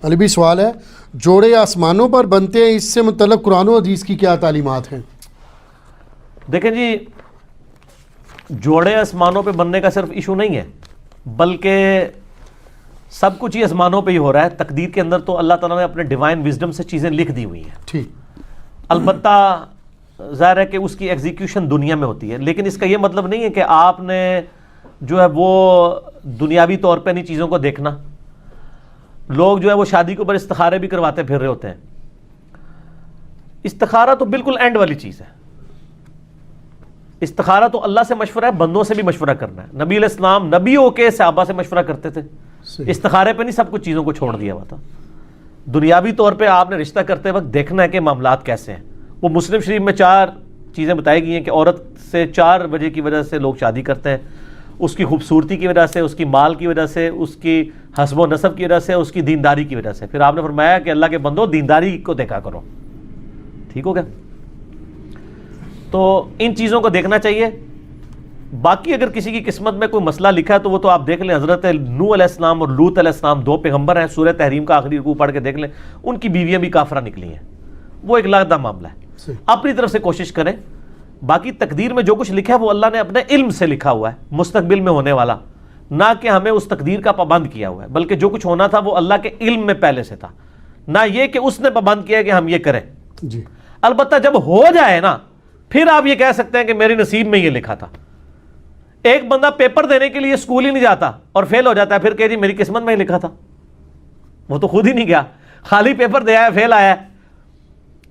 علی بھی سوال ہے، جوڑے آسمانوں پر بنتے ہیں، اس سے متعلق قرآن و حدیث کی کیا تعلیمات ہیں؟ دیکھیں جی، جوڑے آسمانوں پہ بننے کا صرف ایشو نہیں ہے، بلکہ سب کچھ ہی آسمانوں پہ ہی ہو رہا ہے۔ تقدیر کے اندر تو اللہ تعالیٰ نے اپنے ڈیوائن وزڈم سے چیزیں لکھ دی ہوئی ہیں، ٹھیک، البتہ ظاہر ہے کہ اس کی ایگزیکیوشن دنیا میں ہوتی ہے، لیکن اس کا یہ مطلب نہیں ہے کہ آپ نے جو ہے وہ دنیاوی طور پہ نہیں چیزوں کو دیکھنا۔ لوگ جو ہے وہ شادی کے اوپر استخارے بھی کرواتے پھر رہے ہوتے ہیں۔ استخارہ تو بالکل اینڈ والی چیز ہے۔ استخارہ تو اللہ سے مشورہ ہے، بندوں سے بھی مشورہ کرنا ہے۔ نبی علیہ السلام نبیوں کے صحابہ سے مشورہ کرتے تھے، استخارے پہ نہیں سب کچھ چیزوں کو چھوڑ دیا ہوا تھا۔ دنیاوی طور پہ آپ نے رشتہ کرتے وقت دیکھنا ہے کہ معاملات کیسے ہیں۔ وہ مسلم شریف میں 4 چیزیں بتائی گئی ہیں کہ عورت سے 4 وجہ کی وجہ سے لوگ شادی کرتے ہیں: اس کی خوبصورتی کی وجہ سے، اس کی مال کی وجہ سے، اس کی حسب و نسب کی وجہ سے، اس کی دینداری کی وجہ سے۔ پھر آپ نے فرمایا کہ اللہ کے بندو دینداری کو دیکھا کرو، ٹھیک ہو گیا؟ تو ان چیزوں کو دیکھنا چاہیے۔ باقی اگر کسی کی قسمت میں کوئی مسئلہ لکھا ہے تو وہ تو آپ دیکھ لیں۔ حضرت نوح علیہ السلام اور لوط علیہ السلام 2 پیغمبر ہیں، سورہ تحریم کا آخری رکوع پڑھ کے دیکھ لیں، ان کی بیویاں بھی کافرہ نکلی ہیں۔ وہ ایک علیحدہ معاملہ ہے، اپنی طرف سے کوشش کریں۔ باقی تقدیر میں جو کچھ لکھا ہے وہ اللہ نے اپنے علم سے لکھا ہوا ہے، مستقبل میں ہونے والا، نہ کہ ہمیں اس تقدیر کا پابند کیا ہوا ہے، بلکہ جو کچھ ہونا تھا وہ اللہ کے علم میں پہلے سے تھا، نہ یہ کہ اس نے پابند کیا کہ ہم یہ کریں۔ جی، البتہ جب ہو جائے نا، پھر آپ یہ کہہ سکتے ہیں کہ میری نصیب میں یہ لکھا تھا۔ ایک بندہ پیپر دینے کے لیے اسکول ہی نہیں جاتا اور فیل ہو جاتا ہے، پھر کہ جی میری قسمت میں ہی لکھا تھا۔ وہ تو خود ہی نہیں گیا، خالی پیپر دے آیا، فیل آیا ہے،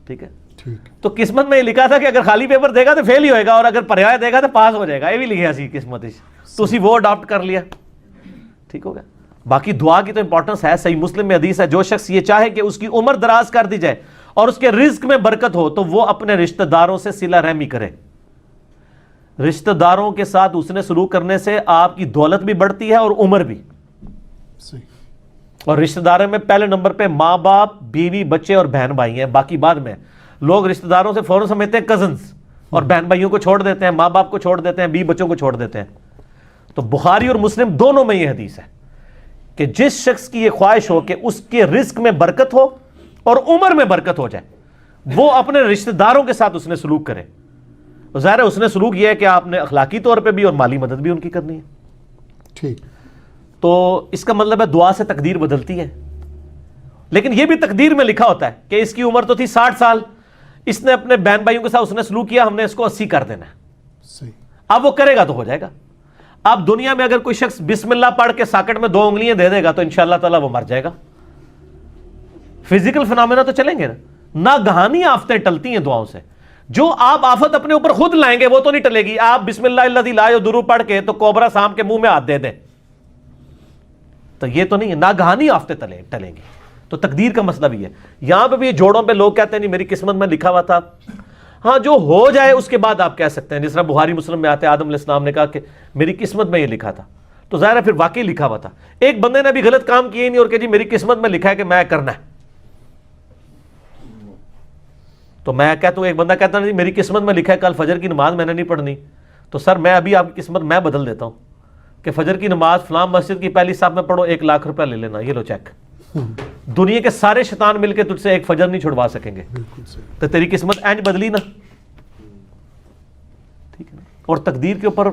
ٹھیک ہے؟ تو قسمت میں یہ لکھا تھا کہ اگر خالی پیپر دے گا تو فیل ہی ہوئے گا، اور اگر پڑھایا دے گا تو پاس ہو جائے گا۔ یہ بھی لکھا سی قسمت، تو اسی وہ اڈاپٹ کر لیا، ٹھیک ہو گیا؟ باقی دعا کی تو امپورٹنس ہے۔ صحیح مسلم میں حدیث ہے، جو شخص یہ چاہے کہ اس کی عمر دراز کر دی جائے اور اس کے رزق میں برکت ہو تو وہ اپنے رشتہ داروں سے صلہ رحمی کرے۔ رشتہ داروں کے ساتھ اس نے سلوک کرنے سے آپ کی دولت بھی بڑھتی ہے اور عمر بھی۔ اور رشتہ داروں میں پہلے نمبر پہ ماں باپ، بیوی، بچے اور بہن بھائی ہیں، باقی بعد میں۔ لوگ رشتہ داروں سے فوراً سمجھتے ہیں کزنز، اور بہن بھائیوں کو چھوڑ دیتے ہیں، ماں باپ کو چھوڑ دیتے ہیں، بیوی بچوں کو چھوڑ دیتے ہیں۔ تو بخاری اور مسلم دونوں میں یہ حدیث ہے کہ جس شخص کی یہ خواہش ہو کہ اس کے رزق میں برکت ہو اور عمر میں برکت ہو جائے، وہ اپنے رشتہ داروں کے ساتھ اس نے سلوک کرے۔ ظاہر ہے اس نے سلوک یہ ہے کہ آپ نے اخلاقی طور پہ بھی اور مالی مدد بھی ان کی کرنی ہے، ٹھیک۔ تو اس کا مطلب ہے دعا سے تقدیر بدلتی ہے۔ لیکن یہ بھی تقدیر میں لکھا ہوتا ہے کہ اس کی عمر تو تھی 60 سال، اس نے اپنے بہن بھائیوں کے ساتھ اس نے سلوک کیا، ہم نے اس کو 80 کر دینا ہے۔ صحیح۔ اب وہ کرے گا تو ہو جائے گا۔ اب دنیا میں اگر کوئی شخص بسم اللہ پڑھ کے ساکٹ میں 2 انگلیاں دے دے گا تو انشاءاللہ تعالیٰ وہ مر جائے گا۔ فزیکل فنامنا تو چلیں گے نا، گہانی آفتیں ٹلتی ہیں دعاؤں سے۔ جو آپ آفت اپنے اوپر خود لائیں گے وہ تو نہیں ٹلے گی۔ آپ بسم اللہ الذی لا یضر پڑھ کے تو کوبرا سام کے منہ میں ہاتھ دے دیں تو یہ تو نہیں ہے، ناگہانی آفتیں ٹلیں گی۔ تو تقدیر کا مسئلہ بھی ہے۔ یہاں پہ بھی جوڑوں پہ لوگ کہتے ہیں نہیں میری قسمت میں لکھا ہوا تھا۔ ہاں، جو ہو جائے اس کے بعد آپ کہہ سکتے ہیں، جس طرح بخاری مسلم میں آتے ہیں آدم علیہ السلام نے کہا کہ میری قسمت میں یہ لکھا تھا، تو ظاہر ہے پھر واقعی لکھا ہوا تھا۔ ایک بندے نے بھی غلط کام کیا ہی نہیں اور کہ جی میری قسمت میں لکھا ہے کہ میں کرنا ہے، تو میں کہتا ہوں، ایک بندہ کہتا نہیں میری قسمت میں لکھا ہے کل فجر کی نماز میں نے نہیں پڑھنی، تو سر میں ابھی آپ کی قسمت میں بدل دیتا ہوں کہ فجر کی نماز فلاں مسجد کی پہلی صف میں پڑھو، 1 لاکھ روپیہ لے لینا، یہ لو چیک۔ دنیا کے سارے شیطان مل کے تجھ سے ایک فجر نہیں چھڑوا سکیں گے، تو تیری قسمت اینج بدلی نا، ٹھیک ہے نا؟ اور تقدیر کے اوپر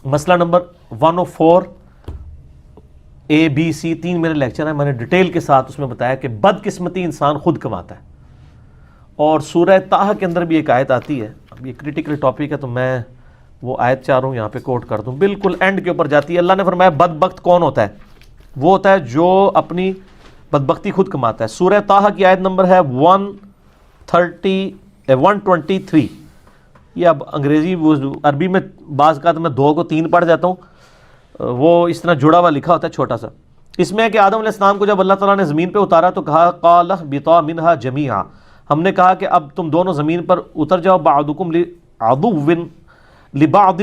مسئلہ نمبر 104 ABC 3 میرے لیکچر ہیں، میں نے ڈیٹیل کے ساتھ اس میں بتایا کہ بدقسمتی انسان خود کماتا ہے۔ اور سورہ طٰہٰ کے اندر بھی ایک آیت آتی ہے، اب یہ کریٹیکل ٹاپک ہے تو میں وہ آیت چاہ رہا ہوں یہاں پہ کوٹ کر دوں، بالکل اینڈ کے اوپر جاتی ہے۔ اللہ نے فرمایا بدبخت کون ہوتا ہے؟ وہ ہوتا ہے جو اپنی بدبختی خود کماتا ہے۔ سورہ طٰہٰ کی آیت نمبر ہے 123۔ یہ اب انگریزی عربی میں بعض کا تو میں 2 کو 3 پڑھ جاتا ہوں، وہ اس طرح جڑا ہوا لکھا ہوتا ہے چھوٹا سا۔ اس میں ہے کہ آدم علیہ السلام کو جب اللہ تعالیٰ نے زمین پہ اتارا تو کہا قال اهبطوا منها جميعا، ہم نے کہا کہ اب تم دونوں زمین پر اتر جاؤ، بعضکم عدو لبعض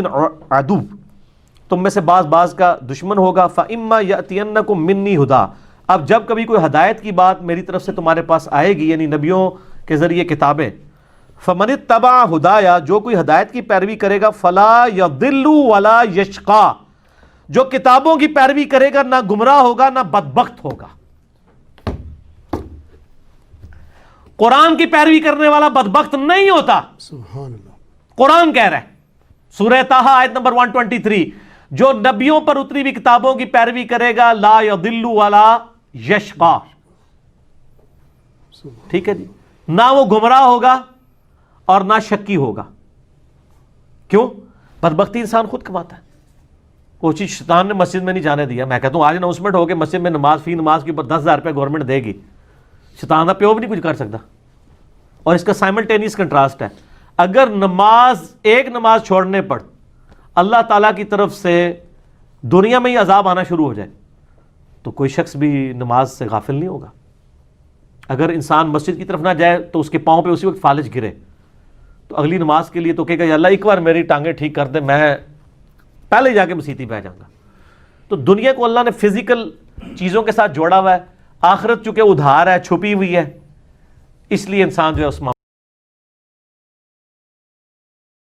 عدو، تم میں سے بعض کا دشمن ہوگا، فاما یاتینکم منی ہدی، اب جب کبھی کوئی ہدایت کی بات میری طرف سے تمہارے پاس آئے گی، یعنی نبیوں کے ذریعے کتابیں، فمن اتبع ہدایا، جو کوئی ہدایت کی پیروی کرے گا، فلا یضل ولا یشقی، جو کتابوں کی پیروی کرے گا نہ گمراہ ہوگا نہ بدبخت ہوگا۔ قرآن کی پیروی کرنے والا بدبخت نہیں ہوتا. سبحان اللہ. قرآن کہہ رہا ہے سورہ طٰہٰ آیت نمبر 123, جو نبیوں پر اتری ہوئی کتابوں کی پیروی کرے گا لا یضل ولا یشقا. ٹھیک ہے جی, نہ وہ گمراہ ہوگا اور نہ شکی ہوگا. کیوں؟ بدبختی انسان خود کماتا ہے. وہ چیز شیطان نے مسجد میں نہیں جانے دیا. میں کہتا ہوں آج اناؤنسمنٹ ہو کے مسجد میں نماز فی نماز کے اوپر 10,000 روپے گورنمنٹ دے گی, شیطان کا پیو بھی نہیں کچھ کر سکتا. اور اس کا سائملٹینیس کنٹراسٹ ہے, اگر ایک نماز چھوڑنے پر اللہ تعالیٰ کی طرف سے دنیا میں ہی عذاب آنا شروع ہو جائے تو کوئی شخص بھی نماز سے غافل نہیں ہوگا. اگر انسان مسجد کی طرف نہ جائے تو اس کے پاؤں پہ اسی وقت فالج گرے تو اگلی نماز کے لیے تو کہے گا یا اللہ ایک بار میری ٹانگیں ٹھیک کر دے, میں پہلے جا کے مسیتی پہ جاؤں گا. تو دنیا کو اللہ نے فزیکل چیزوں کے ساتھ جوڑا ہوا ہے, آخرت چونکہ ادھار ہے, چھپی ہوئی ہے, اس لیے انسان جو ہے اس